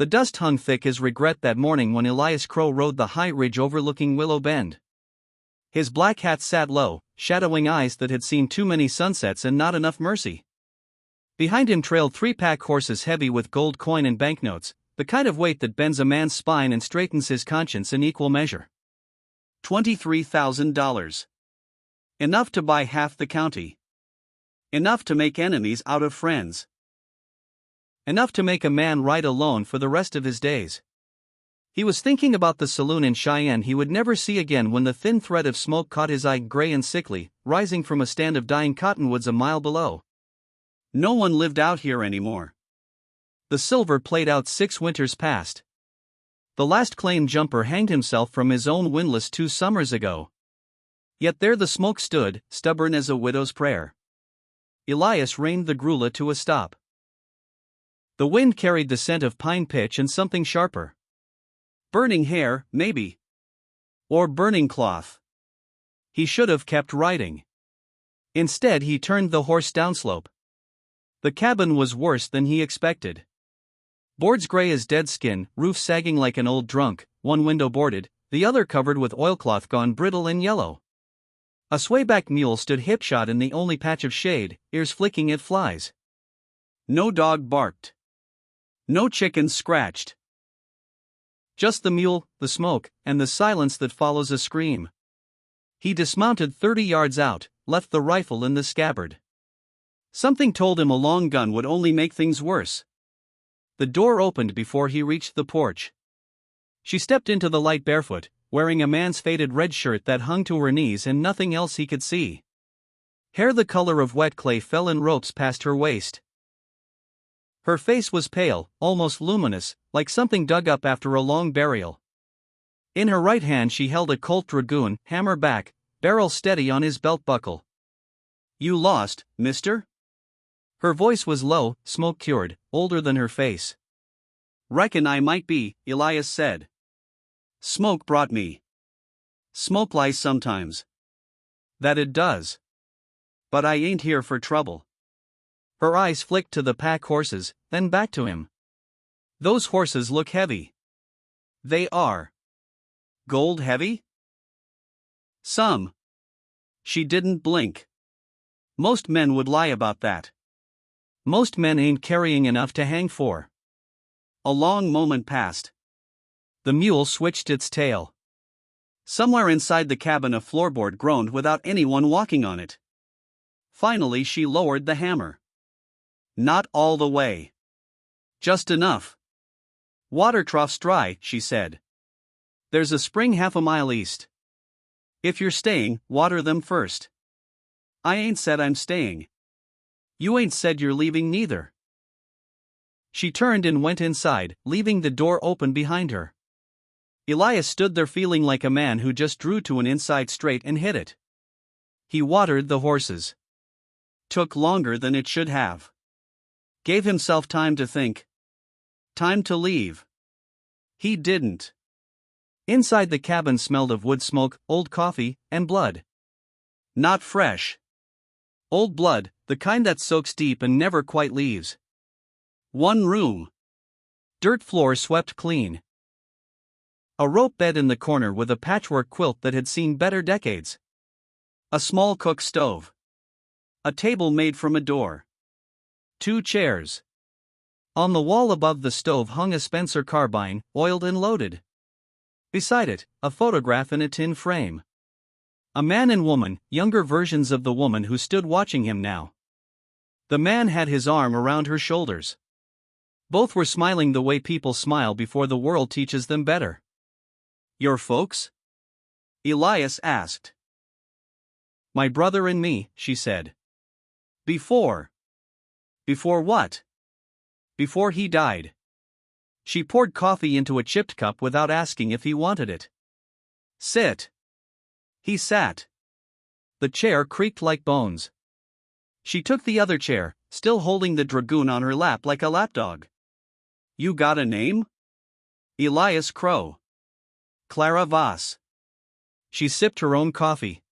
The dust hung thick as regret that morning when Elias Crow rode the high ridge overlooking Willow Bend. His black hat sat low, shadowing eyes that had seen too many sunsets and not enough mercy. Behind him trailed 3 pack horses heavy with gold coin and banknotes, the kind of weight that bends a man's spine and straightens his conscience in equal measure. $23,000. Enough to buy half the county. Enough to make enemies out of friends. Enough to make a man ride alone for the rest of his days. He was thinking about the saloon in Cheyenne he would never see again when the thin thread of smoke caught his eye, gray and sickly, rising from a stand of dying cottonwoods a mile below. No one lived out here anymore. The silver played out 6 winters past. The last claim jumper hanged himself from his own windlass 2 summers ago. Yet there the smoke stood, stubborn as a widow's prayer. Elias reined the grulla to a stop. The wind carried the scent of pine pitch and something sharper. Burning hair, maybe. Or burning cloth. He should have kept riding. Instead, he turned the horse downslope. The cabin was worse than he expected. Boards gray as dead skin, roof sagging like an old drunk, one window boarded, the other covered with oilcloth gone brittle and yellow. A swayback mule stood hipshot in the only patch of shade, ears flicking at flies. No dog barked. No chickens scratched. Just the mule, the smoke, and the silence that follows a scream. He dismounted 30 yards out, left the rifle in the scabbard. Something told him a long gun would only make things worse. The door opened before he reached the porch. She stepped into the light barefoot, wearing a man's faded red shirt that hung to her knees and nothing else he could see. Hair the color of wet clay fell in ropes past her waist. Her face was pale, almost luminous, like something dug up after a long burial. In her right hand she held a Colt Dragoon, hammer back, barrel steady on his belt buckle. "You lost, mister?" Her voice was low, smoke-cured, older than her face. "Reckon I might be," Elias said. "Smoke brought me. Smoke lies sometimes." "That it does. But I ain't here for trouble." Her eyes flicked to the pack horses, then back to him. "Those horses look heavy." "They are." "Gold heavy?" "Some." She didn't blink. Most men would lie about that. Most men ain't carrying enough to hang for. A long moment passed. The mule switched its tail. Somewhere inside the cabin a floorboard groaned without anyone walking on it. Finally she lowered the hammer. "Not all the way. Just enough. Water trough's dry," she said. "There's a spring half a mile east. If you're staying, water them first." "I ain't said I'm staying." "You ain't said you're leaving neither." She turned and went inside, leaving the door open behind her. Elias stood there feeling like a man who just drew to an inside straight and hit it. He watered the horses. Took longer than it should have. Gave himself time to think. Time to leave. He didn't. Inside the cabin smelled of wood smoke, old coffee, and blood. Not fresh. Old blood, the kind that soaks deep and never quite leaves. One room. Dirt floor swept clean. A rope bed in the corner with a patchwork quilt that had seen better decades. A small cook stove. A table made from a door. 2 chairs. On the wall above the stove hung a Spencer carbine, oiled and loaded. Beside it, a photograph in a tin frame. A man and woman, younger versions of the woman who stood watching him now. The man had his arm around her shoulders. Both were smiling the way people smile before the world teaches them better. "Your folks?" Elias asked. "My brother and me," she said. "Before." "Before what?" "Before he died." She poured coffee into a chipped cup without asking if he wanted it. "Sit." He sat. The chair creaked like bones. She took the other chair, still holding the Dragoon on her lap like a lapdog. "You got a name?" "Elias Crow." "Clara Voss." She sipped her own coffee.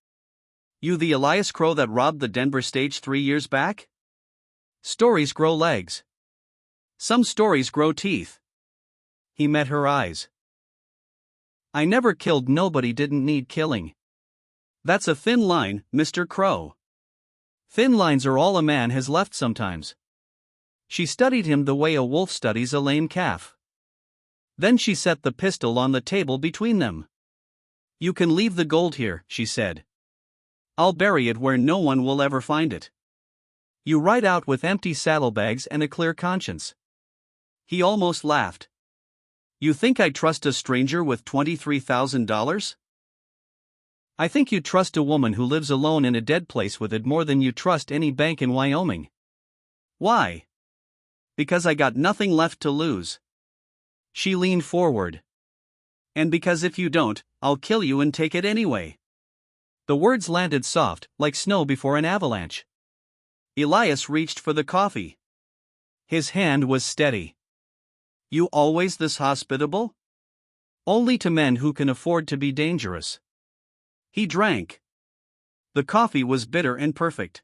"You the Elias Crow that robbed the Denver stage 3 years back?" "Stories grow legs. Some stories grow teeth." he met her eyes. I never killed nobody didn't need killing. That's a thin line, Mr. Crow. Thin lines are all a man has left sometimes. She studied him the way a wolf studies a lame calf. Then she set the pistol on the table between them. You can leave the gold here, she said. I'll bury it where no one will ever find it. You ride out with empty saddlebags and a clear conscience. He almost laughed. You think I'd trust a stranger with $23,000? I think you'd trust a woman who lives alone in a dead place with it more than you trust any bank in Wyoming. Why? Because I got nothing left to lose. She leaned forward. And because if you don't, I'll kill you and take it anyway. The words landed soft, like snow before an avalanche. Elias reached for the coffee. His hand was steady. You always this hospitable? Only to men who can afford to be dangerous. He drank. The coffee was bitter and perfect.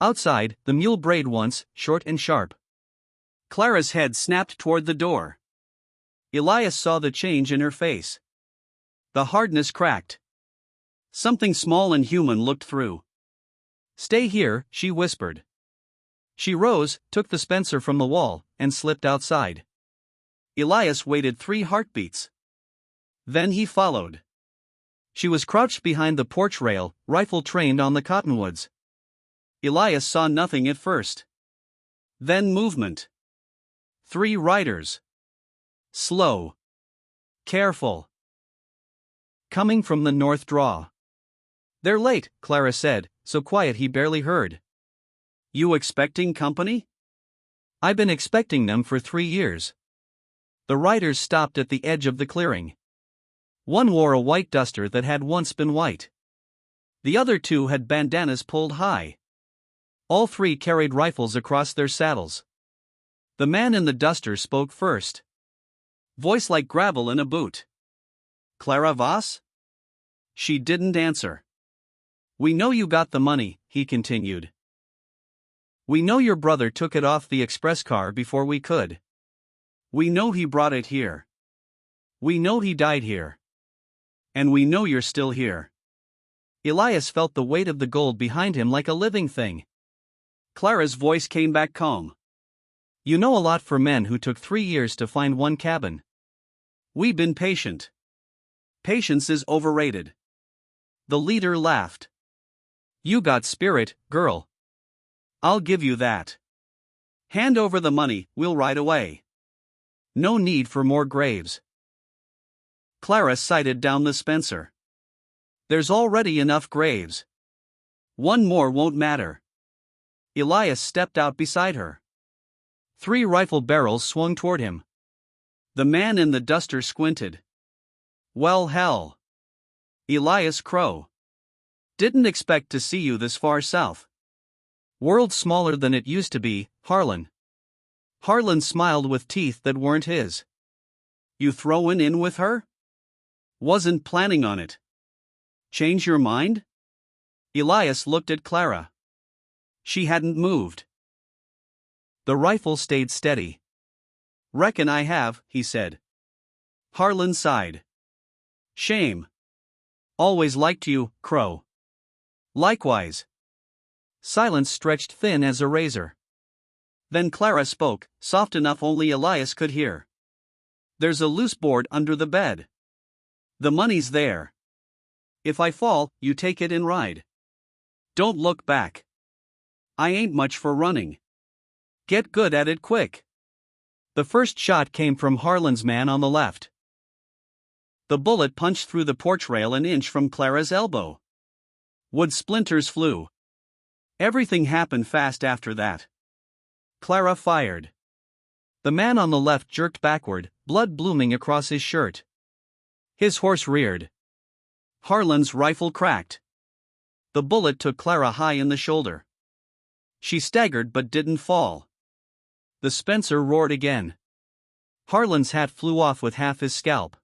Outside, the mule brayed once, short and sharp. Clara's head snapped toward the door. Elias saw the change in her face. The hardness cracked. Something small and human looked through. Stay here, she whispered. She rose, took the Spencer from the wall, and slipped outside. Elias waited 3 heartbeats. Then he followed. She was crouched behind the porch rail, rifle trained on the cottonwoods. Elias saw nothing at first. Then movement. 3 riders. Slow. Careful. Coming from the north draw. They're late, Clara said, so quiet he barely heard. You expecting company? I've been expecting them for 3 years. The riders stopped at the edge of the clearing. One wore a white duster that had once been white. The other 2 had bandanas pulled high. All 3 carried rifles across their saddles. The man in the duster spoke first. Voice like gravel in a boot. Clara Voss? She didn't answer. We know you got the money, he continued. We know your brother took it off the express car before we could. We know he brought it here. We know he died here. And we know you're still here. Elias felt the weight of the gold behind him like a living thing. Clara's voice came back calm. You know a lot for men who took 3 years to find one cabin. We've been patient. Patience is overrated. The leader laughed. You got spirit, girl. I'll give you that. Hand over the money, we'll ride away. No need for more graves. Clara sighted down the Spencer. There's already enough graves. One more won't matter. Elias stepped out beside her. 3 rifle barrels swung toward him. The man in the duster squinted. Well, hell. Elias Crow. Didn't expect to see you this far south. World smaller than it used to be, Harlan. Harlan smiled with teeth that weren't his. You throwin' in with her? Wasn't planning on it. Change your mind? Elias looked at Clara. She hadn't moved. The rifle stayed steady. Reckon I have, he said. Harlan sighed. Shame. Always liked you, Crow. Likewise. Silence stretched thin as a razor. Then Clara spoke, soft enough only Elias could hear. There's a loose board under the bed. The money's there. If I fall, you take it and ride. Don't look back. I ain't much for running. Get good at it quick. The first shot came from Harlan's man on the left. The bullet punched through the porch rail an inch from Clara's elbow. Wood splinters flew. Everything happened fast after that. Clara fired. The man on the left jerked backward, blood blooming across his shirt. His horse reared. Harlan's rifle cracked. The bullet took Clara high in the shoulder. She staggered but didn't fall. The Spencer roared again. Harlan's hat flew off with half his scalp.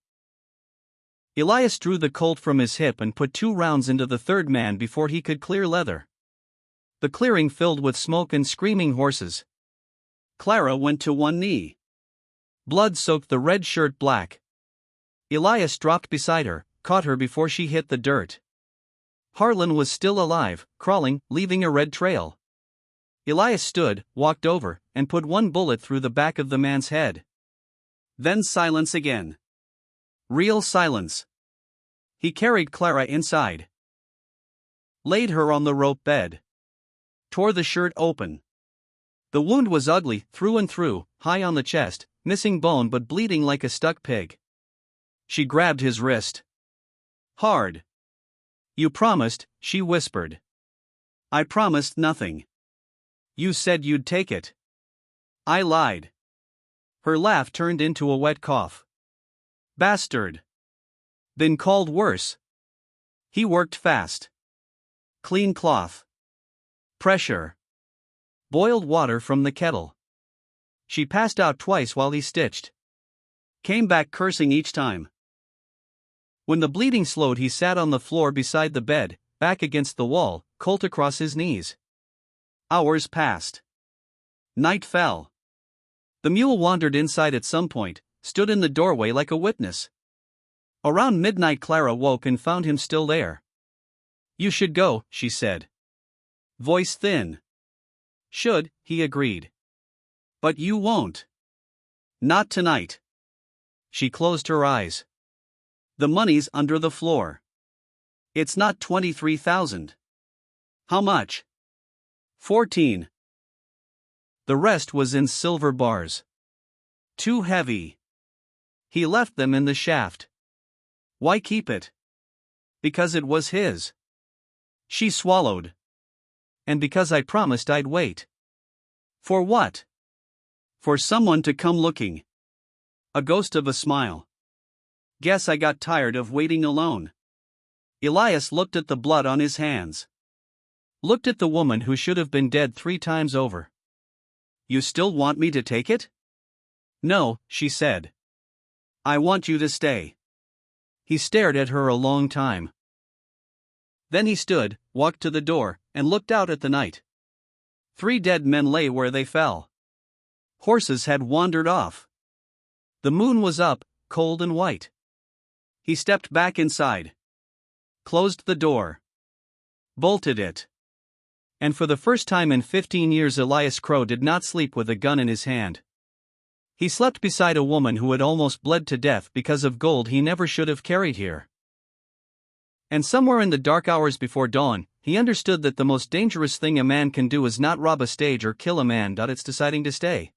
Elias drew the Colt from his hip and put 2 rounds into the third man before he could clear leather. The clearing filled with smoke and screaming horses. Clara went to one knee. Blood soaked the red shirt black. Elias dropped beside her, caught her before she hit the dirt. Harlan was still alive, crawling, leaving a red trail. Elias stood, walked over, and put one bullet through the back of the man's head. Then silence again. Real silence. He carried Clara inside. Laid her on the rope bed. Tore the shirt open. The wound was ugly, through and through, high on the chest, missing bone but bleeding like a stuck pig. She grabbed his wrist. Hard. You promised, she whispered. I promised nothing. You said you'd take it. I lied. Her laugh turned into a wet cough. Bastard. Been called worse. He worked fast. Clean cloth. Pressure. Boiled water from the kettle. She passed out twice while he stitched. Came back cursing each time. When the bleeding slowed, he sat on the floor beside the bed, back against the wall, Colt across his knees. Hours passed. Night fell. The mule wandered inside at some point, stood in the doorway like a witness. Around midnight Clara woke and found him still there. You should go, she said. Voice thin. Should, he agreed. But you won't. Not tonight. She closed her eyes. The money's under the floor. It's not 23,000. How much? 14. The rest was in silver bars. Too heavy. He left them in the shaft. Why keep it? Because it was his. She swallowed. And because I promised I'd wait. For what? For someone to come looking. A ghost of a smile. Guess I got tired of waiting alone. Elias looked at the blood on his hands. Looked at the woman who should have been dead 3 times over. You still want me to take it? No, she said. I want you to stay. He stared at her a long time. Then he stood, walked to the door, and looked out at the night. 3 dead men lay where they fell. Horses had wandered off. The moon was up, cold and white. He stepped back inside. Closed the door. Bolted it. And for the first time in 15 years Elias Crow did not sleep with a gun in his hand. He slept beside a woman who had almost bled to death because of gold he never should have carried here. And somewhere in the dark hours before dawn, he understood that the most dangerous thing a man can do is not rob a stage or kill a man. It's deciding to stay.